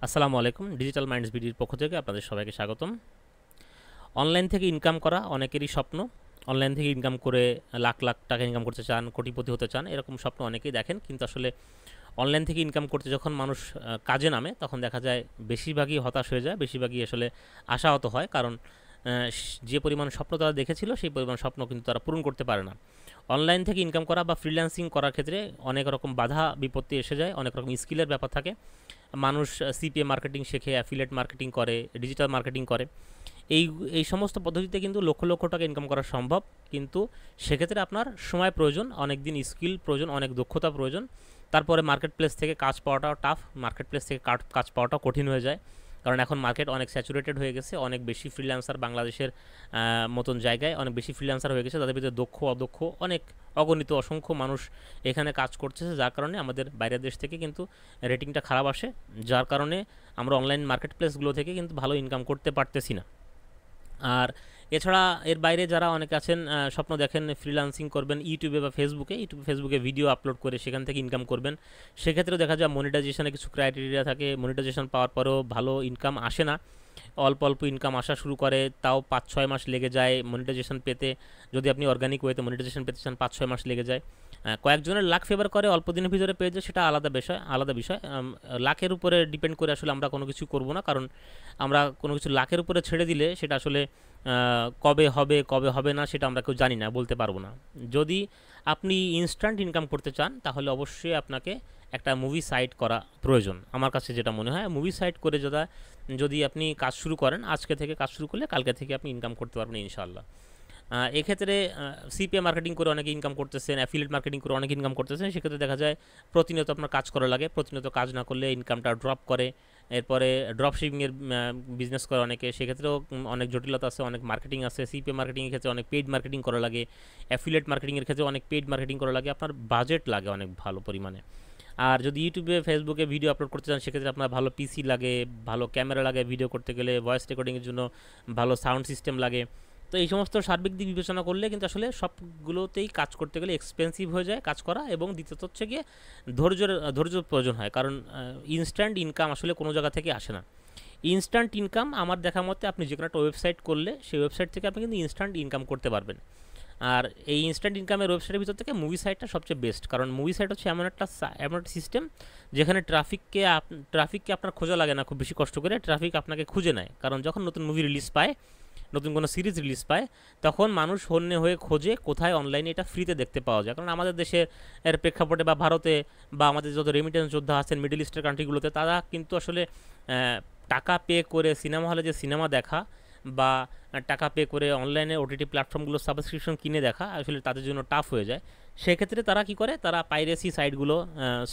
আসসালামু আলাইকুম। Digital minds বিডির পক্ষ থেকে আপনাদের সবাইকে স্বাগতম। অনলাইন থেকে ইনকাম করা অনেকেরই স্বপ্ন। অনলাইন থেকে ইনকাম করে লাখ লাখ টাকা ইনকাম করতে চান, কোটিপতি হতে চান, এরকম স্বপ্ন অনেকেই দেখেন। কিন্তু আসলে অনলাইন থেকে ইনকাম করতে যখন মানুষ কাজে নামে তখন দেখা যায় বেশিরভাগই হতাশ হয়ে যায়, বেশিরভাগই আসলে আশাহত হয়। কারণ যে পরিমাণ স্বপ্ন তারা দেখেছিল সেই পরিমাণ স্বপ্ন কিন্তু তারা পূরণ করতে পারে না। অনলাইন থেকে ইনকাম করা বা ফ্রিল্যান্সিং করার ক্ষেত্রে অনেক রকম বাধা বিপত্তি এসে যায়, অনেক রকম স্কিলের ব্যাপার থাকে। মানুষ সিপিএ মার্কেটিং শেখে, অ্যাফিলিয়েট মার্কেটিং করে, ডিজিটাল মার্কেটিং করে। এই এই সমস্ত পদ্ধতিতে কিন্তু লক্ষ লক্ষ টাকা ইনকাম করা সম্ভব। কিন্তু সেক্ষেত্রে আপনার সময় প্রয়োজন, অনেক দিন স্কিল প্রয়োজন, অনেক দক্ষতা প্রয়োজন। তারপরে মার্কেট প্লেস থেকে কাজ পাওয়াটাও টাফ, মার্কেট প্লেস থেকে কাজ পাওয়াটাও কঠিন হয়ে যায়। কারণ এখন মার্কেট অনেক স্যাচুরেটেড হয়ে গেছে, অনেক বেশি ফ্রিল্যান্সার বাংলাদেশের মতন জায়গায় অনেক বেশি ফ্রিল্যান্সার হয়ে গেছে। তাদের ভিতরে দক্ষ অদক্ষ অনেক অগণিত অসংখ্য মানুষ এখানে কাজ করতেছে, যার কারণে আমাদের বাইরের দেশ থেকে কিন্তু রেটিংটা খারাপ আসে, যার কারণে আমরা অনলাইন মার্কেট প্লেসগুলো থেকে কিন্তু ভালো ইনকাম করতে পারতেছি না। আর এছাড়া এর বাইরে যারা অনেকে আছেন, স্বপ্ন দেখেন ফ্রিল্যান্সিং করবেন ইউটিউবে বা ফেসবুকে ভিডিও আপলোড করে সেখান থেকে ইনকাম করবেন। সেক্ষেত্রেও দেখা যায় মনিটাইজেশনে কিছু ক্রাইটেরিয়া থাকে, মনিটাইজেশন পাওয়ার পরেও ভালো ইনকাম আসে না। অল্প অল্প ইনকাম আসা শুরু করে, তাও 5-6 মাস লেগে যায় মনিটাইজেশন পেতে। যদি আপনি অর্গানিক ওয়েতে মনিটাইজেশন পেতে চান 5-6 মাস লেগে যায়। কয়েকজনের লাক ফেভার করে, অল্প দিনের ভিতরে পেয়ে যায়, সেটা আলাদা বিষয়। লাকের উপরে ডিপেন্ড করে আসলে আমরা কোনো কিছু করব না। কারণ আমরা কোনো কিছু লাকের উপরে ছেড়ে দিলে সেটা আসলে কবে হবে না সেটা আমরা কেউ জানি না, বলতে পারবো না। যদি আপনি ইনস্ট্যান্ট ইনকাম করতে চান তাহলে অবশ্যই আপনাকে একটা মুভি সাইট করা প্রয়োজন। আমার কাছে যেটা মনে হয়, মুভি সাইট করে যদি আপনি কাজ শুরু করেন, আজকে থেকে কাজ শুরু করলে কালকে থেকে আপনি ইনকাম করতে পারবেন ইনশাআল্লাহ। এক্ষেত্রে সিপিএ মার্কেটিং করে অনেকে ইনকাম করতেছেন, অ্যাফিলিয়েট মার্কেটিং করে অনেকে ইনকাম করতেছেন। সেক্ষেত্রে দেখা যায় প্রতিনিয়ত আপনার কাজ করা লাগে, প্রতিনিয়ত কাজ না করলে ইনকামটা ড্রপ করে। এরপরে ড্রপ শিপিংয়ের বিজনেস করে অনেকে, সেক্ষেত্রেও অনেক জটিলতা আছে, অনেক মার্কেটিং আছে। সিপিএ মার্কেটিংয়ের ক্ষেত্রে অনেক পেইড মার্কেটিং করা লাগে, অ্যাফিলিয়েট মার্কেটিংয়ের ক্ষেত্রে অনেক পেইড মার্কেটিং করা লাগে, আপনার বাজেট লাগে অনেক ভালো পরিমাণে। আর যদি ইউটিউবে ফেসবুকে ভিডিও আপলোড করতে চান সেক্ষেত্রে আপনার ভালো পিসি লাগে, ভালো ক্যামেরা লাগে, ভিডিও করতে গেলে ভয়েস রেকর্ডিংয়ের জন্য ভালো সাউন্ড সিস্টেম লাগে। তো এই সমস্ত সার্বিক দিক বিবেচনা করলে কিন্তু আসলে সবগুলোতেই কাজ করতে গেলে এক্সপেন্সিভ হয়ে যায় কাজ করা, এবং দ্বিতীয়ত হচ্ছে গিয়ে ধৈর্য প্রয়োজন হয়। কারণ ইনস্ট্যান্ট ইনকাম আসলে কোনো জায়গা থেকে আসে না। ইনস্ট্যান্ট ইনকাম আমার দেখা মতে আপনি যে কোনো একটা ওয়েবসাইট করলে সেই ওয়েবসাইট থেকে আপনি কিন্তু ইনস্ট্যান্ট ইনকাম করতে পারবেন। আর এই ইনস্ট্যান্ট ইনকামের ওয়েবসাইটের ভিতর থেকে মুভি সাইটটা সবচেয়ে বেস্ট। কারণ মুভি সাইট হচ্ছে এমন একটা সিস্টেম যেখানে ট্রাফিককে আপনার খোঁজা লাগে না, খুব বেশি কষ্ট করে ট্রাফিক আপনাকে খুঁজে নেয়। কারণ যখন নতুন মুভি রিলিজ পায়, নতুন কোনো সিরিজ রিলিজ পায়, তখন মানুষ হন্যে হয়ে খোঁজে কোথায় অনলাইনে এটা ফ্রিতে দেখতে পাওয়া যায়। কারণ আমাদের দেশের প্রেক্ষাপটে বা ভারতে বা আমাদের যত রেমিটেন্স যোদ্ধা আছেন মিডল ইস্টের কান্ট্রিগুলোতে, তারা কিন্তু আসলে টাকা পে করে সিনেমা হলে যে সিনেমা দেখা বা টাকা পে করে অনলাইনে ওটিটি প্ল্যাটফর্মগুলো সাবস্ক্রিপশন কিনে দেখা আসলে তাদের জন্য টাফ হয়ে যায়। সেক্ষেত্রে তারা কি করে, তারা পাইরেসি সাইটগুলো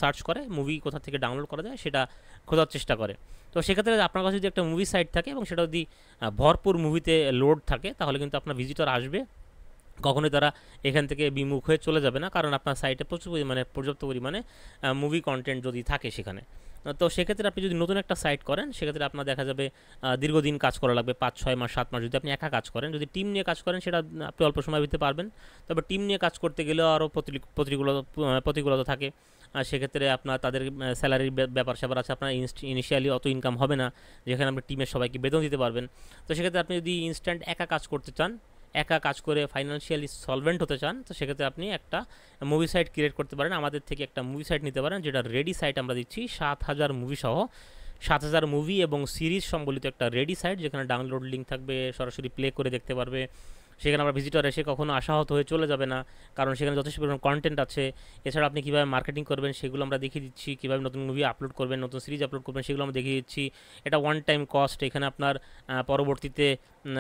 সার্চ করে, মুভি কোথা থেকে ডাউনলোড করা যায় সেটা খোঁজার চেষ্টা করে। তো সেক্ষেত্রে আপনার কাছে যদি একটা মুভি সাইট থাকে এবং সেটা যদি ভরপুর মুভিতে লোড থাকে, তাহলে কিন্তু আপনার ভিজিটর আসবে, কখনোই তারা এখান থেকে বিমুখ হয়ে চলে যাবে না। কারণ আপনার সাইটে পর্যাপ্ত পরিমাণে মুভি কন্টেন্ট যদি থাকে সেখানে। তো সেক্ষেত্রে আপনি যদি নতুন একটা সাইট করেন, সেক্ষেত্রে আপনার দেখা যাবে দীর্ঘদিন কাজ করা লাগবে, 5-6 মাস 7 মাস। যদি আপনি একা কাজ করেন, যদি টিম নিয়ে কাজ করেন, সেটা আপনি অল্প সময় দিতে পারবেন। তবে টিম নিয়ে কাজ করতে গেলেও আরও প্রতিকূলতা থাকে। আর সেক্ষেত্রে আপনার তাদের স্যালারির ব্যাপার স্যাপার আছে, আপনার ইনিশিয়ালি অত ইনকাম হবে না যেখানে আপনি টিমের সবাইকে বেতন দিতে পারবেন। তো সেক্ষেত্রে আপনি যদি ইনস্ট্যান্ট একা কাজ করতে চান, একা কাজ করে ফাইন্যান্সিয়ালি সলভেন্ট হতে চান, তো সেক্ষেত্রে আপনি একটা মুভি সাইট ক্রিয়েট করতে পারেন। আমাদের থেকে একটা মুভি সাইট নিতে পারেন, যেটা রেডি সাইট আমরা দিচ্ছি 7,000 মুভি সহ, 7,000 মুভি এবং সিরিজ সম্বলিত একটা রেডি সাইট, যেখানে ডাউনলোড লিঙ্ক থাকবে, সরাসরি প্লে করে দেখতে পারবে। সেখানে আমরা ভিজিটর এসে কখনো আশাহত হয়ে চলে যাবে না, কারণ সেখানে যথেষ্ট পরিমাণ কন্টেন্ট আছে। এছাড়া আপনি কীভাবে মার্কেটিং করবেন সেগুলো আমরা দেখিয়ে দিচ্ছি, কীভাবে নতুন মুভি আপলোড করবেন, নতুন সিরিজ আপলোড করবেন সেগুলো আমরা দেখিয়ে দিচ্ছি। এটা ওয়ান টাইম কস্ট, এখানে আপনার পরবর্তীতে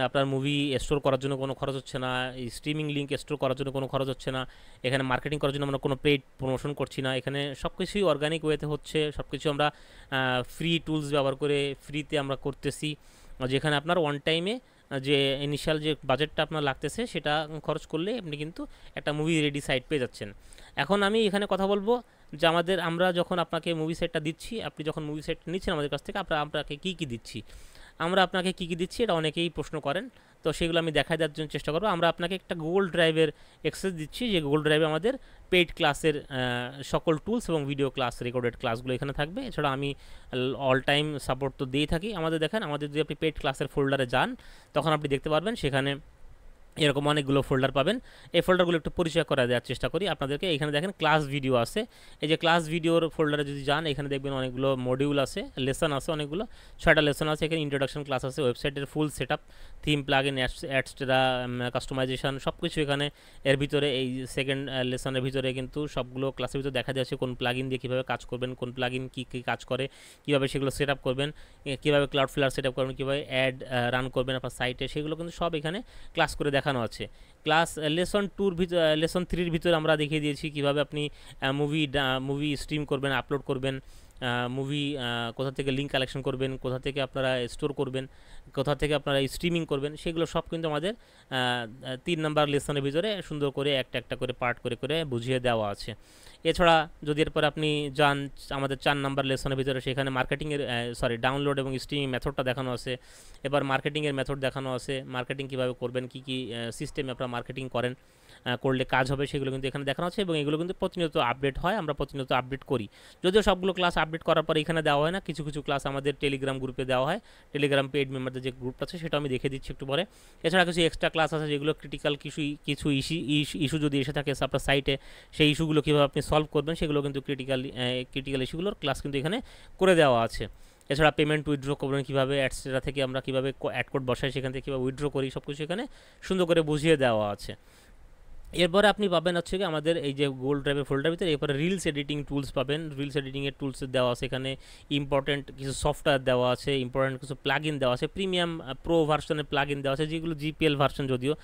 আপনার মুভি স্টোর করার জন্য কোনো খরচ হচ্ছে না, স্ট্রিমিং লিঙ্ক স্টোর করার জন্য কোনো খরচ হচ্ছে না, এখানে মার্কেটিং করার জন্য আমরা কোনো পেইড প্রমোশন করছি না, এখানে সব কিছুই অর্গানিক ওয়েতে হচ্ছে, সব কিছু আমরা ফ্রি টুলস ব্যবহার করে ফ্রিতে আমরা করতেছি। যেখানে আপনার ওয়ান টাইমে যে ইনিশিয়াল যে বাজেটটা আপনার লাগতেছে সেটা খরচ করলে আপনি কিন্তু একটা মুভি রেডি সাইট পেয়ে যাচ্ছেন। এখন আমি এখানে কথা বলবো যে আমরা যখন আপনাকে মুভি সাইটটা দিচ্ছি, আপনি যখন মুভি সাইট নিচ্ছেন আমাদের কাছ থেকে, আপনাকে কী কী দিচ্ছি, আমরা আপনাকে কী কী দিচ্ছি, এটা অনেকেই প্রশ্ন করেন। তো তো সেগুলো আমি দেখাই দেওয়ার জন্য চেষ্টা করবো। আমরা আপনাকে একটা গুগল ড্রাইভের অ্যাক্সেস দিচ্ছি, যে গুগল ড্রাইভে আমাদের পেইড ক্লাসের সকল টুলস এবং ভিডিও ক্লাস রেকর্ডেড ক্লাসগুলো এখানে থাকবে। এছাড়া আমি অল টাইম সাপোর্ট তো দিয়েই থাকি। আমাদের দেখেন, আমাদের যদি আপনি পেইড ক্লাসের ফোল্ডারে যান তখন আপনি দেখতে পারবেন সেখানে এরকম অনেকগুলো ফোল্ডার পাবেন। এই ফোল্ডারগুলো একটু পরিচয় করা দেওয়ার চেষ্টা করি আপনাদেরকে। এখানে দেখেন ক্লাস ভিডিও আছে, এই যে ক্লাস ভিডিওর ফোল্ডারে যদি যান এখানে দেখবেন অনেকগুলো মডিউল আছে, লেসন আছে, অনেকগুলো 6টা লেসন আছে। এখানে ইন্ট্রোডাকশন ক্লাস আছে, ওয়েবসাইটের full set up, theme, plug in, অ্যাডসটা, কাস্টমাইজেশন সব কিছু এখানে এর ভিতরে। এই সেকেন্ড লেসনের ভিতরে কিন্তু সবগুলো ক্লাসের ভিতরে দেখা যাচ্ছে কোন প্লাগ ইন দিয়ে কীভাবে কাজ করবেন, কোন প্লাগ ইন কী কী কাজ করে, কীভাবে সেগুলো সেট আপ করবেন, কীভাবে ক্লাউডফ্লাওয়ার সেট আপ করবেন, কীভাবে অ্যাড রান করবেন আপনার সাইটে, সেগুলো কিন্তু সব এখানে ক্লাস করে দেখানো আছে। ক্লাস লেসন 2-র ভিতরে, লেসন 3-র ভিতরে আমরা দেখিয়ে দিয়েছি কীভাবে আপনি মুভি স্ট্রিম করবেন, আপলোড করবেন, মুভি কোথা থেকে লিঙ্ক কালেকশন করবেন, কোথা থেকে আপনারা স্টোর করবেন, কোথা থেকে আপনারা স্ট্রিমিং করবেন, সেগুলো সব কিন্তু আমাদের 3 নম্বর লেসনের ভিতরে সুন্দর করে একটা একটা করে পার্ট করে করে বুঝিয়ে দেওয়া আছে। এছাড়া যদি এরপর আপনি যান আমাদের 4 নম্বর লেসনের ভিতরে, সেখানে মার্কেটিংয়ের ডাউনলোড এবং স্ট্রিমিং মেথডটা দেখানো আছে। এবার মার্কেটিংয়ের মেথড দেখানো আছে, মার্কেটিং কীভাবে করবেন, কী কী সিস্টেমে আপনারা মার্কেটিং করেন, করলে কাজ হবে, সেগুলো কিন্তু এখানে দেখানো আছে। এবং এগুলো কিন্তু প্রতিনিয়ত আপডেট হয়, আমরা প্রতিনিয়ত আপডেট করি। যদিও সবগুলো ক্লাস আপডেট করার পরে এখানে দেওয়া হয় না, কিছু কিছু ক্লাস আমাদের টেলিগ্রাম গ্রুপে দেওয়া হয়। টেলিগ্রাম পেইড মেম্বারদের যে গ্রুপটা আছে সেটা আমি দেখে দিচ্ছি একটু পরে। এছাড়া কিছু এক্সট্রা ক্লাস আছে যেগুলো ক্রিটিক্যাল কিছু ইস্যু যদি এসে থাকে আপনার সাইটে, সেই ইস্যুগুলো কীভাবে আপনি সলভ করবেন সেগুলো কিন্তু ক্রিটিক্যাল ইস্যুগুলোর ক্লাস কিন্তু এখানে করে দেওয়া আছে। এছাড়া পেমেন্ট উইথড্র করবেন কীভাবে, অ্যাডসটা থেকে আমরা কীভাবে অ্যাড কোড বসাই, সেখান থেকে কীভাবে উইথড্র করি, সব কিছু এখানে সুন্দর করে বুঝিয়ে দেওয়া আছে। এরপরে আপনি পাবেন হচ্ছে কি আমাদের এই যে গুগল ড্রাইভের ফোল্ডার ভিতরে, এরপরে রিলস এডিটিং টুলস পাবেন। রিলস এডিটিংয়ের টুলস দেওয়া আছে এখানে, ইম্পর্টেন্ট কিছু সফটওয়্যার দেওয়া আছে, ইম্পর্টেন্ট কিছু প্লাগ ইন দেওয়া আছে, প্রিমিয়াম প্রো ভার্সনের প্লাগ ইন দেওয়া আছে, যেগুলো জিপিএল ভার্সন, যদিও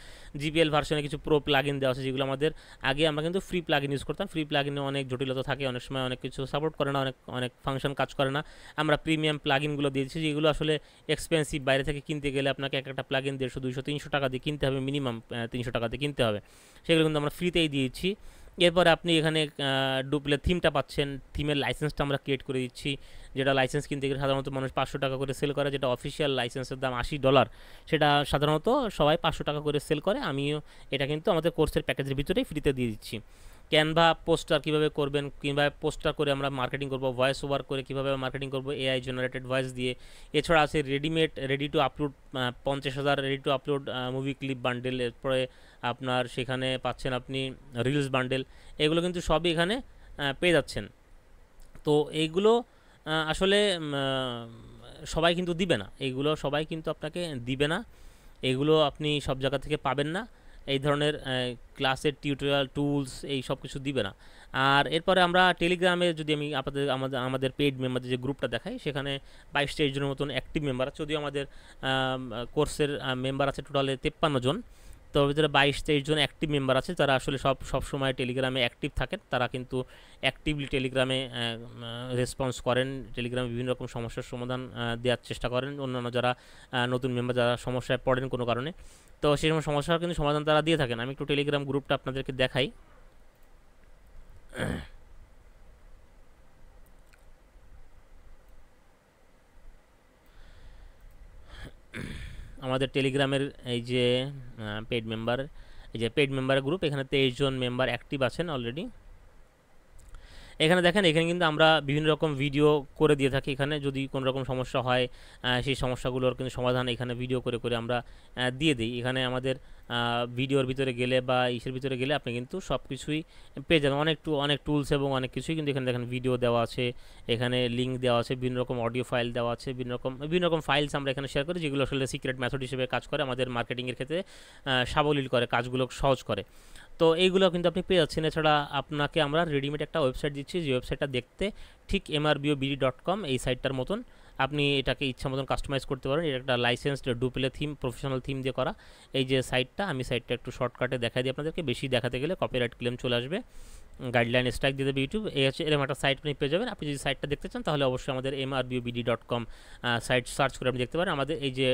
জিপিএল ভার্সনে কিছু প্রো প্লাগ ইন দেওয়া আছে, যেগুলো আমাদের আগে আমরা কিন্তু ফ্রি প্লাগ ইন ইউজ করতাম। ফ্রি প্লাগ ইনে অনেক জটিলতা থাকে, অনেক সময় অনেক কিছু সাপোর্ট করে না, অনেক ফাংশন কাজ করে না। আমরা প্রিমিয়াম প্লাগ ইনগুলো দিয়েছি, যেগুলো আসলে এক্সপেন্সিভ, বাইরে থেকে কিনতে গেলে আপনাকে একটা প্লাগ ইন 150, 200, 300 টাকা দিয়ে কিনতে হবে, মিনিমাম 300 টাকা দিয়ে কিনতে হবে। সেগুলো কিন্তু আমরা ফ্রিতেই দিয়েছি। এরপরে আপনি এখানে ডুপ্লে থিমটা পাচ্ছেন, থিমের লাইসেন্সটা আমরা ক্রিয়েট করে দিচ্ছি, যেটা লাইসেন্স কিনতে গেলে সাধারণত মানুষ 500 টাকা করে সেল করে, যেটা অফিসিয়াল লাইসেন্সের দাম $80, সেটা সাধারণত সবাই 500 টাকা করে সেল করে। আমিও এটা কিন্তু আমাদের কোর্সের প্যাকেজের ভিতরেই ফ্রিতে দিয়ে দিচ্ছি। ক্যানভা পোস্টার কীভাবে করবেন, কীভাবে পোস্টার করে আমরা মার্কেটিং করব, ভয়েস ওভার করে কীভাবে মার্কেটিং করব এআই জেনারেটেড ভয়েস দিয়ে। এছাড়া আছে ready to upload 50,000 ready to upload movie clip bundle. এরপরে আপনার সেখানে পাচ্ছেন আপনি রিলস বান্ডেল, এগুলো কিন্তু সবই এখানে পেয়ে যাচ্ছেন। তো এইগুলো আসলে সবাই কিন্তু দিবে না, এইগুলো সবাই কিন্তু আপনাকে দিবে না, এগুলো আপনি সব জায়গা থেকে পাবেন না। এই ধরনের ক্লাসের টিউটোরিয়াল টুলস এই সব কিছু দিবে না। আর এরপরে আমরা টেলিগ্রামে যদি আমি আমাদের পেইড মেম্বারদের যে গ্রুপটা দেখাই, সেখানে 22-23 জনের মতন অ্যাক্টিভ মেম্বার আছে। যদিও আমাদের কোর্সের মেম্বার আছে টোটালে 53 জন, তো ভিতরে 22-23 জন অ্যাক্টিভ মেম্বার আছে, যারা আসলে সব সময় টেলিগ্রামে অ্যাক্টিভ থাকেন। তারা কিন্তু অ্যাক্টিভলি টেলিগ্রামে রেসপন্স করেন, টেলিগ্রামে বিভিন্ন রকম সমস্যার সমাধান দেওয়ার চেষ্টা করেন। অন্যান্য যারা নতুন মেম্বার, যারা সমস্যায় পড়েন কোনো কারণে, তো সেই সময় সমস্যার কিন্তু সমাধান তারা দিয়ে থাকেন। আমি একটু টেলিগ্রাম গ্রুপটা আপনাদেরকে দেখাই। আমাদের টেলিগ্রামের এই যে পেইড মেম্বারের গ্রুপ, এখানে 23 জন মেম্বার অ্যাক্টিভ আছেন অলরেডি। এখানে দেখেন, এখানে কিন্তু আমরা বিভিন্ন রকম ভিডিও করে দিয়ে থাকি। এখানে যদি কোনো রকম সমস্যা হয়, সেই সমস্যাগুলোর কিন্তু সমাধান এখানে ভিডিও করে করে আমরা দিয়ে দিই। এখানে আমাদের ভিডিওর ভিতরে গেলে বা ইসের ভিতরে গেলে আপনি কিন্তু সব কিছুই পেয়ে যাবেন, অনেক টুলস এবং অনেক কিছুই কিন্তু এখানে দেখেন ভিডিও দেওয়া আছে, এখানে লিঙ্ক দেওয়া আছে, বিভিন্ন রকম অডিও ফাইল দেওয়া আছে, বিভিন্ন রকম ফাইলস আমরা এখানে শেয়ার করি, যেগুলো আসলে সিক্রেট মেথড হিসেবে কাজ করে, আমাদের মার্কেটিংয়ের ক্ষেত্রে সাবলীল করে, কাজগুলো সহজ করে। তো এইগুলো কিন্তু আপনি পেয়ে যাচ্ছেন। এছাড়া আপনাকে আমরা রেডিমেড একটা ওয়েবসাইট দিচ্ছি, যে ওয়েবসাইটটা দেখতে ঠিক mrbobd.com এই সাইটটার মতন। আপনি এটাকে ইচ্ছা মতন কাস্টমাইজ করতে পারেন। এটা একটা লাইসেন্সড ডুপ্লে থিম, প্রফেশনাল থিম দিয়ে করা এই যে সাইটটা। আমি সাইটটা একটু শর্টকাটে দেখাই দিই আপনাদেরকে, বেশি দেখাতে গেলে কপিরাইট ক্লেম চলে আসবে। গাইডলাইন স্ট্রাইক দিয়ে দেবে ইউটিউব। এই হচ্ছে এরকম একটা সাইট আপনি পেয়ে যাবেন। আপনি যদি সাইটটা দেখতে চান তাহলে অবশ্যই আমাদের mrbobd.com সাইট সার্চ করে আপনি দেখতে পারেন। আমাদের এই যে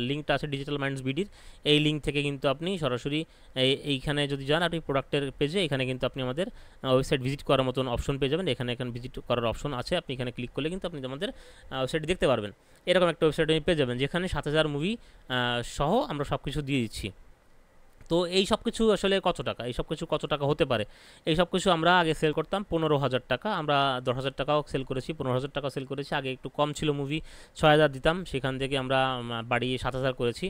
লিঙ্কটা আছে ডিজিটাল মাইন্ডস বিডির, এই লিঙ্ক থেকে কিন্তু আপনি সরাসরি এইখানে যদি যান আপনি প্রোডাক্টের পেজে, এখানে কিন্তু আপনি আমাদের ওয়েবসাইট ভিজিট করার মতন অপশন পেয়ে যাবেন। এখানে ভিজিট করার অপশন আছে, আপনি এখানে ক্লিক করলে কিন্তু আপনি আমাদের ওয়েবসাইট দেখতে পারবেন। এরকম একটা ওয়েবসাইট আপনি পেয়ে যাবেন যেখানে 7000 মুভি সহ আমরা সব কিছু দিয়ে দিচ্ছি। তো এই সব কিছু আসলে কত টাকা, এই সব কিছু কত টাকা হতে পারে? এই সব কিছু আমরা আগে সেল করতাম 15,000 টাকা, আমরা 10,000 টাকাও সেল করেছি, 15,000 টাকাও সেল করেছি। আগে একটু কম ছিল মুভি, 6,000 দিতাম, সেখান থেকে আমরা বাড়িয়ে 7,000 করেছি।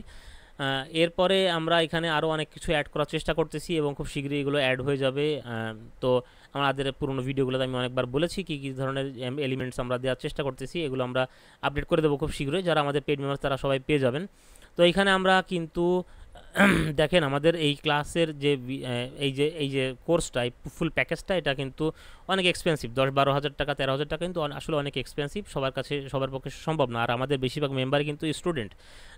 এরপরে আমরা এখানে আরও অনেক কিছু অ্যাড করার চেষ্টা করতেছি এবং খুব শীঘ্রই এগুলো অ্যাড হয়ে যাবে। তো আমাদের পুরোনো ভিডিওগুলোতে আমি অনেকবার বলেছি কী কী ধরনের এলিমেন্টস আমরা দেওয়ার চেষ্টা করতেছি, এগুলো আমরা আপডেট করে দেবো খুব শীঘ্রই। যারা আমাদের পেড মেম্বার তারা সবাই পেয়ে যাবেন। তো এখানে আমরা কিন্তু দেখেন আমাদের এই ক্লাসের যে এই যে কোর্সটা, এই ফুল প্যাকেজটা, এটা কিন্তু অনেক এক্সপেন্সিভ। 10-12 হাজার টাকা, 13,000 টাকা কিন্তু আসলে অনেক এক্সপেন্সিভ, সবার কাছে সবার পক্ষে সম্ভব না। আর আমাদের বেশিরভাগ মেম্বারই কিন্তু স্টুডেন্ট।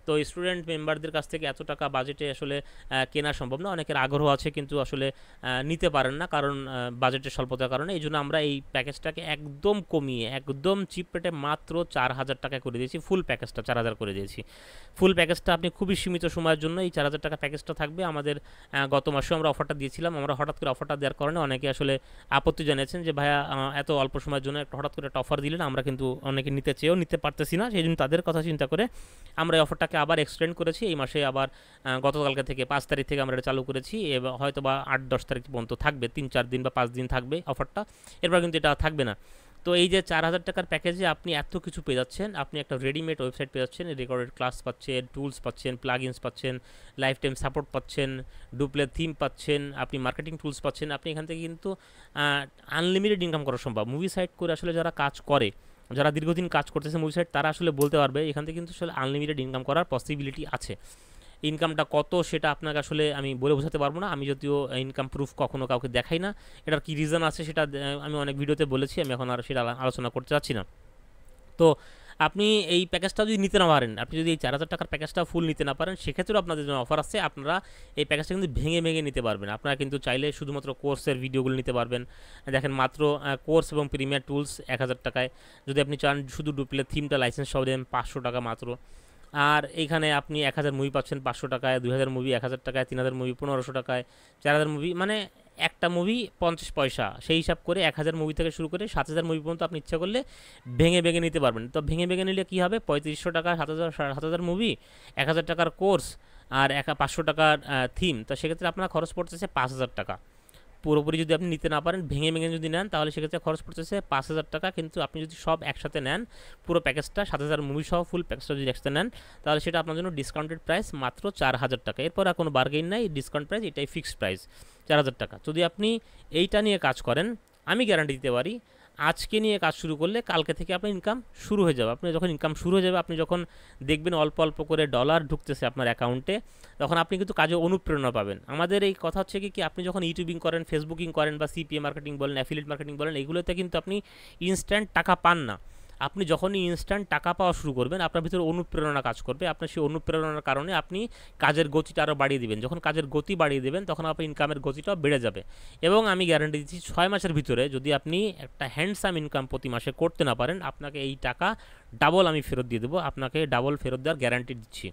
তো স্টুডেন্ট মেম্বারদের কাছ থেকে এত টাকা বাজেটে আসলে কেনা সম্ভব না। অনেকের আগ্রহ আছে কিন্তু আসলে নিতে পারেন না, কারণ বাজেটের স্বল্পতার কারণে। এই জন্য আমরা এই প্যাকেজটাকে একদম কমিয়ে একদম চিপ রেটে মাত্র 4,000 টাকা করে দিয়েছি। ফুল প্যাকেজটা 4,000 করে দিয়েছি। ফুল প্যাকেজটা আপনি খুবই সীমিত সময়ের জন্য এই 4,000 টাকা প্যাকেজটা থাকবে। আমাদের গত মাসেও আমরা অফারটা দিয়েছিলাম। আমরা হঠাৎ করে অফারটা দেওয়ার কারণে অনেকে আসলে আপত্তি জানিয়েছেন যে ভাইয়া এত অল্প সময়ের জন্য একটা হঠাৎ করে একটা অফার দিলেন, আমরা কিন্তু অনেকে নিতে চেয়েও নিতে পারতেছি না। সেই জন্য তাদের কথা চিন্তা করে আমরা এই অফারটাকে আবার এক্সটেন্ড করেছি। এই মাসে আবার গতকালকে থেকে 5 তারিখ থেকে আমরা এটা চালু করেছি। হয়তো বা 8-10 তারিখ পর্যন্ত থাকবে, 3-4 দিন বা 5 দিন থাকবে অফারটা, এরপর কিন্তু এটা থাকবে না। তো এই যে 4,000 টাকার প্যাকেজে আপনি এত কিছু পেয়ে যাচ্ছেন। আপনি একটা রেডিমেড ওয়েবসাইট পেয়ে যাচ্ছেন, রেকর্ডেড ক্লাস পাচ্ছেন, টুলস পাচ্ছেন, প্লাগইনস পাচ্ছেন, লাইফ টাইম সাপোর্ট পাচ্ছেন, ডুপ্লে থিম পাচ্ছেন, আপনি মার্কেটিং টুলস পাচ্ছেন। আপনি এখান থেকে কিন্তু আনলিমিটেড ইনকাম করা সম্ভব। মুভি সাইট করে আসলে যারা কাজ করে, যারা দীর্ঘদিন কাজ করতেছে মুভি সাইট, তারা আসলে বলতে পারবে এখান থেকে কিন্তু আসলে আনলিমিটেড ইনকাম করার পসিবিলিটি আছে। ইনকামটা কত সেটা আপনাকে আসলে আমি বলে বোঝাতে পারবো না। আমি যদিও ইনকাম প্রুফ কখনো কাউকে দেখাই না। এটার কী রিজন আছে সেটা আমি অনেক ভিডিওতে বলেছি, আমি এখন আর সেটা আলোচনা করতে চাচ্ছি না। তো আপনি এই প্যাকেজটা যদি নিতে না পারেন, আপনি যদি এই 4,000 টাকার প্যাকেজটা ফুল নিতে না পারেন, সেক্ষেত্রেও আপনাদের জন্য অফার আছে। আপনারা এই প্যাকেজটা কিন্তু ভেঙে ভেঙে নিতে পারবেন। আপনারা কিন্তু চাইলে শুধুমাত্র কোর্সের ভিডিওগুলো নিতে পারবেন। দেখেন মাত্র কোর্স এবং প্রিমিয়ার টুলস 1,000 টাকায়। যদি আপনি চান শুধু ডুপ্লে থিমটা লাইসেন্স সহ দেন 500 টাকা মাত্র। আর এইখানে আপনি 1,000 মুভি পাচ্ছেন 500 টাকায়, 2,000 মুভি 1,000 টাকায়, 3,000 মুভি 1,500 টাকায়, 4,000 মুভি মানে একটা মুভি 50 পয়সা, সেই হিসাব করে 1,000 মুভি থেকে শুরু করে 7,000 মুভি পর্যন্ত আপনি ইচ্ছা করলে ভেঙে ভেঙে নিতে পারবেন। তো ভেঙে ভেঙে নিলে কী হবে, 3,500 টাকা 7,000 মুভি, 1,000 টাকার কোর্স আর 500 টাকার থিম। তো সেক্ষেত্রে আপনার খরচ পড়তেছে 5,000 টাকা। পুরোপুরি যদি আপনি নিতে না পারেন, ভেঙে ভেঙে যদি নেন, তাহলে সেক্ষেত্রে খরচ পড়তেছে 5,000 টাকা। কিন্তু আপনি যদি সব একসাথে নেন, পুরো প্যাকেজটা 7,000 মুভি সহ ফুল প্যাকেজটা যদি একসাথে নেন, তাহলে সেটা আপনার জন্য ডিসকাউন্টেড প্রাইস মাত্র 4,000 টাকা। এরপর আর কোনো বার্গেইন নাই, ডিসকাউন্ট প্রাইস এটাই ফিক্সড প্রাইস 4,000 টাকা। যদি আপনি এইটা নিয়ে কাজ করেন, আমি গ্যারান্টি দিতে পারি আজকে নিয়ে কাজ শুরু করলে কালকে থেকে আপনার ইনকাম শুরু হয়ে যাবে। আপনি যখন ইনকাম শুরু হয়ে যাবে, আপনি যখন দেখবেন অল্প অল্প করে ডলার ঢুকতেছে আপনার অ্যাকাউন্টে, তখন আপনি কিন্তু কাজে অনুপ্রেরণা পাবেন। আমাদের এই কথা হচ্ছে কি আপনি যখন ইউটিউবিং করেন, ফেসবুকিং করেন বা সিপিএ মার্কেটিং বলেন, অ্যাফিলিয়েট মার্কেটিং বলেন, এগুলোতে কিন্তু আপনি ইনস্ট্যান্ট টাকা পান না। আপনি যখনই ইনস্ট্যান্ট টাকা পাওয়া শুরু করবেন, আপনার ভিতরে অনুপ্রেরণা কাজ করবে। আপনার সেই অনুপ্রেরণার কারণে আপনি কাজের গতিটা আরও বাড়িয়ে দেবেন। যখন কাজের গতি বাড়িয়ে দেবেন, তখন আপনার ইনকামের গতিটাও বেড়ে যাবে। এবং আমি গ্যারান্টি দিচ্ছি 6 মাসের ভিতরে যদি আপনি একটা হ্যান্ডসাম ইনকাম প্রতি মাসে করতে না পারেন, আপনাকে এই টাকা ডাবল আমি ফেরত দিয়ে দেবো। আপনাকে ডাবল ফেরত দেওয়ার গ্যারান্টি দিচ্ছি।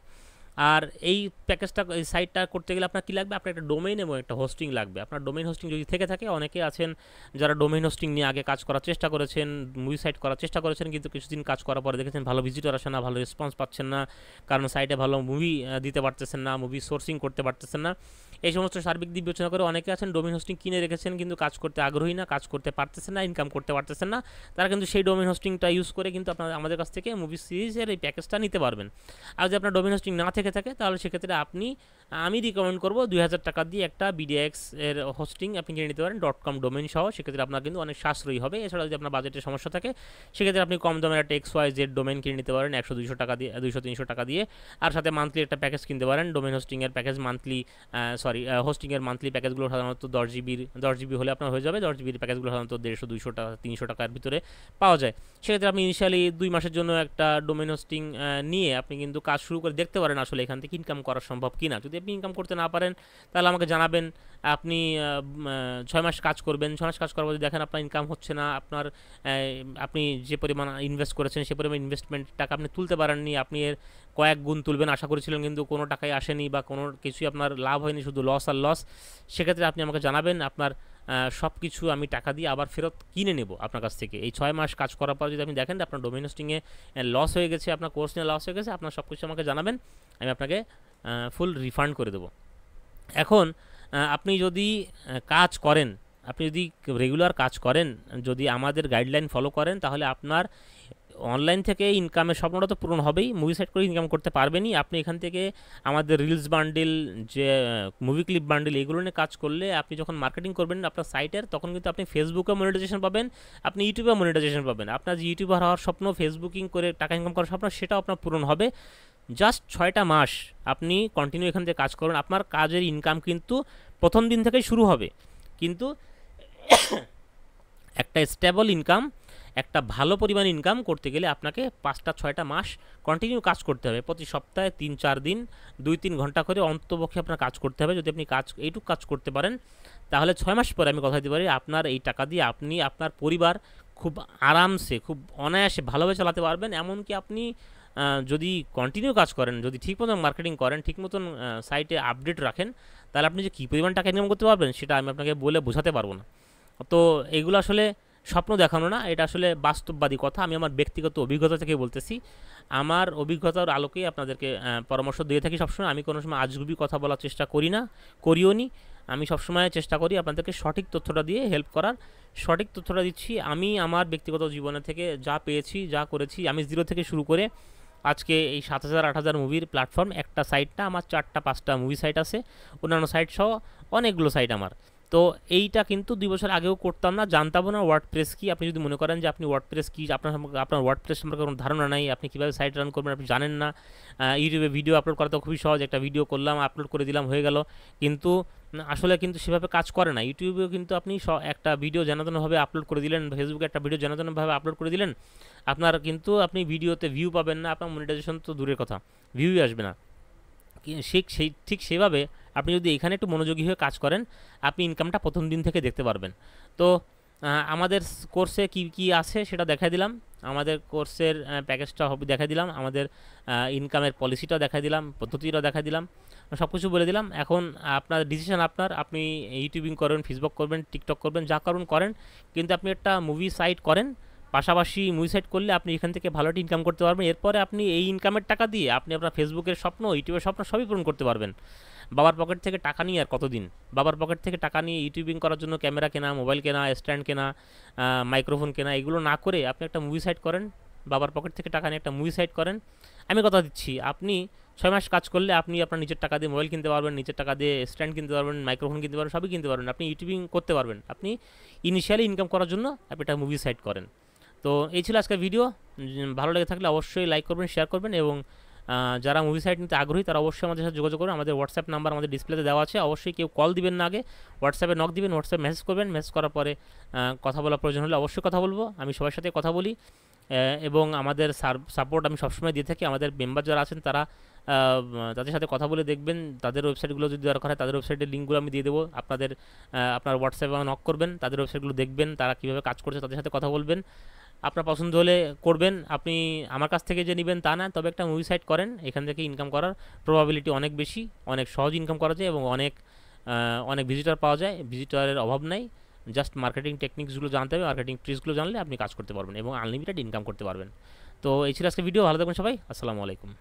আর এই প্যাকেজটা, এই সাইটটা করতে গেলে আপনার কী লাগবে, আপনার একটা ডোমেইন এবং একটা হোস্টিং লাগবে। আপনার ডোমেইন হোস্টিং যদি থেকে থাকে, অনেকে আছেন যারা ডোমেইন হোস্টিং নিয়ে আগে কাজ করার চেষ্টা করেছেন, মুভি সাইট করার চেষ্টা করেছেন, কিন্তু কিছুদিন কাজ করার পরে দেখেছেন ভালো ভিজিটর আসে না, ভালো রেসপন্স পাচ্ছেন না, কারণ সাইটে ভালো মুভি দিতে পারতেছেন না, মুভি সোর্সিং করতে পারতেছেন না। এই সমস্ত সার্বিক দিক বিবেচনা করে অনেকে আছেন ডোমেইন হোস্টিং কিনে রেখেছেন, কিন্তু কাজ করতে আগ্রহী না, কাজ করতে পারতেছেন না, ইনকাম করতে পারতেছেন না। তারা কিন্তু সেই ডোমেইন হোস্টিংটা ইউজ করে কিন্তু আপনারা আমাদের কাছ থেকে মুভি সিরিজের এই প্যাকেজটা নিতে পারবেন। আর যদি আপনার ডোমেইন হোস্টিং না থেকে থাকে, তাহলে সেক্ষেত্রে আমি রিকমেন্ড করবো 2,000 টাকা দিয়ে একটা BDX এর হোস্টিং আপনি কিনে নিতে পারেন .com ডোমেইন সহ। সেক্ষেত্রে আপনার কিন্তু অনেক সাশ্রয়ী হবে। এছাড়া যদি আপনার বাজেটের সমস্যা থাকে, সেক্ষেত্রে আপনি কম দামের একটা XYZ ডোমেইন কিনে নিতে পারেন 100-200 টাকা দিয়ে, 200-300 টাকা দিয়ে। আর সাথে মান্থলি একটা প্যাকেজ কিনতে পারেন ডোমেইন হোস্টিংয়ের প্যাকেজ। হোস্টিংয়ের মান্থলি প্যাকেজগুলো সাধারণত 10 GB হলে আপনার হয়ে যাবে। 10 GBর প্যাকেজগুলো সাধারণত 150-200 টাকা 300 টাকার ভিতরে পাওয়া যায়। সেক্ষেত্রে আপনি ইনিশিয়ালি 2 মাসের জন্য একটা ডোমেইন হোস্টিং নিয়ে আপনি কিন্তু কাজ শুরু করে দেখতে পারেন আসলে এখান থেকে ইনকাম করা সম্ভব কিনা। যদি আপনি ইনকাম করতে না পারেন তাহলে আমাকে জানাবেন। আপনি 6 মাস কাজ করবেন, 6 মাস কাজ করার পর যদি দেখেন আপনার ইনকাম হচ্ছে না, আপনার আপনি যে পরিমাণ ইনভেস্ট করেছেন সে পরিমাণ ইনভেস্টমেন্ট টাকা আপনি তুলতে পারেননি, আপনি এর কয়েক গুণ তুলবেন আশা করেছিলেন কিন্তু কোনো টাকাই আসেনি বা কোনো কিছুই আপনার লাভ হয়নি, শুধু লস আর লস, সেক্ষেত্রে আপনি আমাকে জানাবেন। আপনার সব কিছু আমি টাকা দিয়ে আবার ফেরত কিনে নেব আপনার কাছ থেকে। এই 6 মাস কাজ করার পর যদি আপনি দেখেন আপনার ডোমেইন হোস্টিংয়ে লস হয়ে গেছে, আপনার কোর্স নিয়ে লস হয়ে গেছে, আপনার সব কিছু আমাকে জানাবেন, আমি আপনাকে ফুল রিফান্ড করে দেবো। এখন আপনি যদি কাজ করেন, আপনি যদি রেগুলার কাজ করেন, যদি আমাদের গাইডলাইন ফলো করেন, তাহলে আপনার অনলাইন থেকে ইনকামের স্বপ্নটা তো পূরণ হবেই, মুভি সাইট করে ইনকাম করতে পারবেনই। আপনি এখান থেকে আমাদের রিলস বান্ডিল, যে মুভি ক্লিপ বান্ডিল, এগুলো নিয়ে কাজ করলে আপনি যখন মার্কেটিং করবেন আপনার সাইটের, তখন কিন্তু আপনি ফেসবুকে মনিটাইজেশন পাবেন, আপনি ইউটিউবে মনিটাইজেশন পাবেন। আপনার যে ইউটিউবার হওয়ার স্বপ্ন, ফেসবুকিং করে টাকা ইনকাম করার স্বপ্ন, সেটাও আপনার পূরণ হবে। জাস্ট 6টা মাস আপনি কন্টিনিউ এখান থেকে কাজ করুন, আপনার কাজের ইনকাম কিন্তু প্রথম দিন থেকেই শুরু হবে। কিন্তু একটা স্টেবল ইনকাম, একটা ভালো পরিমাণ ইনকাম করতে গেলে আপনাকে 5-6টা মাস কন্টিনিউ কাজ করতে হবে। প্রতি সপ্তাহে 3-4 দিন 2-3 ঘন্টা করে অন্ততপক্ষে আপনার কাজ করতে হবে। যদি আপনি এইটুকু কাজ করতে পারেন, তাহলে 6 মাস পরে আমি কথা দিতে পারি আপনার এই টাকা দিয়ে আপনি আপনার পরিবার খুব আরামসে, খুব অনায়াসে ভালোভাবে চালাতে পারবেন। এমনকি আপনি যদি কন্টিনিউ কাজ করেন, যদি ঠিক মতন মার্কেটিং করেন, ঠিক মতন সাইটে আপডেট রাখেন, তাহলে আপনি যে কী পরিমাণ টাকা ইনকাম করতে পারবেন সেটা আমি আপনাকে বলে বোঝাতে পারবো না। তো এগুলো আসলে স্বপ্ন দেখানো না, এটা আসলে বাস্তববাদী কথা। আমি আমার ব্যক্তিগত অভিজ্ঞতা থেকে বলতেছি, আমার অভিজ্ঞতার আলোকেই আপনাদেরকে পরামর্শ দিয়ে থাকি সবসময়। আমি কোনো সময় আজগুবি কথা বলার চেষ্টা করি না, করিও নি। আমি সবসময় চেষ্টা করি আপনাদেরকে সঠিক তথ্যটা দিয়ে হেল্প করার। সঠিক তথ্যটা দিচ্ছি আমি আমার ব্যক্তিগত জীবনে থেকে যা পেয়েছি, যা করেছি। আমি 0 থেকে শুরু করে আজকে এই 7,000-8,000 মুভির প্ল্যাটফর্ম, একটা সাইট না, আমার 4-5টা মুভি সাইট আছে, অন্যান্য সাইট সহ অনেকগুলো সাইট আমার। তো এইটা কিন্তু 2 বছর আগেও করতাম না, জানতাম না ওয়ার্ডপ্রেস কি। আপনি যদি মনে করেন যে আপনি ওয়ার্ডপ্রেস কি, আপনার ওয়ার্ডপ্রেস সম্পর্কে কোনো ধারণা নাই, আপনি কীভাবে সাইট রান করবেন আপনি জানেন না, ইউটিউবে ভিডিও আপলোড করা তো খুবই সহজ, একটা ভিডিও করলাম, আপলোড করে দিলাম, হয়ে গেল। কিন্তু আসলে কিন্তু সেভাবে কাজ করে না। ইউটিউবেও কিন্তু আপনি একটা ভিডিও যেনতেনভাবে আপলোড করে দিলেন, ফেসবুকে একটা ভিডিও যেনতেনভাবে আপলোড করে দিলেন, আপনার কিন্তু আপনি ভিডিওতে ভিউ পাবেন না, আপনার মনিটাইজেশন তো দূরের কথা, ভিউই আসবে না। ঠিক সেভাবে আপনি যদি এখানে একটু মনোযোগী হয়ে কাজ করেন, আপনি ইনকামটা প্রথম দিন থেকে দেখতে পারবেন। তো আমাদের কোর্সে কি কি আছে সেটা দেখাই দিলাম, আমাদের কোর্সের প্যাকেজটা হবে দেখাই দিলাম, আমাদের ইনকামের পলিসিটাও দেখাই দিলাম, পদ্ধতিটাও দেখাই দিলাম, সব কিছু বলে দিলাম। এখন আপনার ডিসিশন আপনার, আপনি ইউটিউবিং করবেন, ফেসবুক করবেন, টিকটক করবেন, যা করেন, কিন্তু আপনি একটা মুভি সাইট করেন, পাশাপাশি মুভি সাইট করলে আপনি এখান থেকে ভালো একটা ইনকাম করতে পারবেন। এরপরে আপনি এই ইনকামের টাকা দিয়ে আপনি আপনার ফেসবুকের স্বপ্ন, ইউটিউবের স্বপ্ন সবই পূরণ করতে পারবেন। বাবার পকেট থেকে টাকা নিয়ে আর কতদিন, বাবার পকেট থেকে টাকা নিয়ে ইউটিউবিং করার জন্য ক্যামেরা কেনা, মোবাইল কেনা, স্ট্যান্ড কেনা, মাইক্রোফোন কেনা, এগুলো না করে আপনি একটা মুভি সাইট করেন, বাবার পকেট থেকে টাকা নিয়ে একটা মুভি সাইট করেন। আমি কথা দিচ্ছি আপনি 6 মাস কাজ করলে আপনি আপনার নিজের টাকা দিয়ে মোবাইল কিনতে পারবেন, নিজের টাকা দিয়ে স্ট্যান্ড কিনতে পারবেন, মাইক্রোফোন কিনতে পারবেন, সবই কিনতে পারবেন, আপনি ইউটিউবিং করতে পারবেন। আপনি ইনিশিয়ালি ইনকাম করার জন্য আপনি একটা মুভি সাইট করেন। তো এই ছিল আজকের ভিডিও। ভালো লেগে থাকলে অবশ্যই লাইক করবেন, শেয়ার করবেন, এবং যারা মুভি সাইট নিতে আগ্রহী তারা অবশ্যই আমাদের সাথে যোগাযোগ করবেন। আমাদের হোয়াটসঅ্যাপ নাম্বার আমাদের ডিসপ্লেতে দেওয়া আছে, অবশ্যই কেউ কল দিবেন না, আগে হোয়াটসঅ্যাপে নক দিবেন, হোয়াটসঅ্যাপে মেসেজ করবেন, মেসেজ করার পরে কথা বলার প্রয়োজন হলে অবশ্যই কথা বলবো। আমি সবার সাথে কথা বলি এবং আমাদের সাপোর্ট আমি সবসময় দিয়ে থাকি। আমাদের মেম্বার যারা আছেন তারা তাদের সাথে কথা বলে দেখবেন, তাদের ওয়েবসাইটগুলো যদি দরকার হয় তাদের ওয়েবসাইটের লিঙ্কগুলো আমি দিয়ে দেবো। আপনার হোয়াটসঅ্যাপে নক করবেন, তাদের ওয়েবসাইটগুলো দেখবেন, তারা কীভাবে কাজ করছে তাদের সাথে কথা বলবেন, আপনার পছন্দ হলে করবেন। আপনি আমার কাছ থেকে যে নেবেন তা না, তবে একটা মুভি সাইট করেন, এখান থেকে ইনকাম করার প্রবাবিলিটি অনেক বেশি, অনেক সহজ ইনকাম করা যায় এবং অনেক ভিজিটর পাওয়া যায়, ভিজিটরের অভাব নাই। জাস্ট মার্কেটিং টেকনিক্সগুলো জানতে হবে, মার্কেটিং ট্রিক্সগুলো জানলে আপনি কাজ করতে পারবেন এবং আনলিমিটেড ইনকাম করতে পারবেন। তো এই ছিল আজকে ভিডিও। ভালো থাকবেন সবাই, আসসালামু আলাইকুম।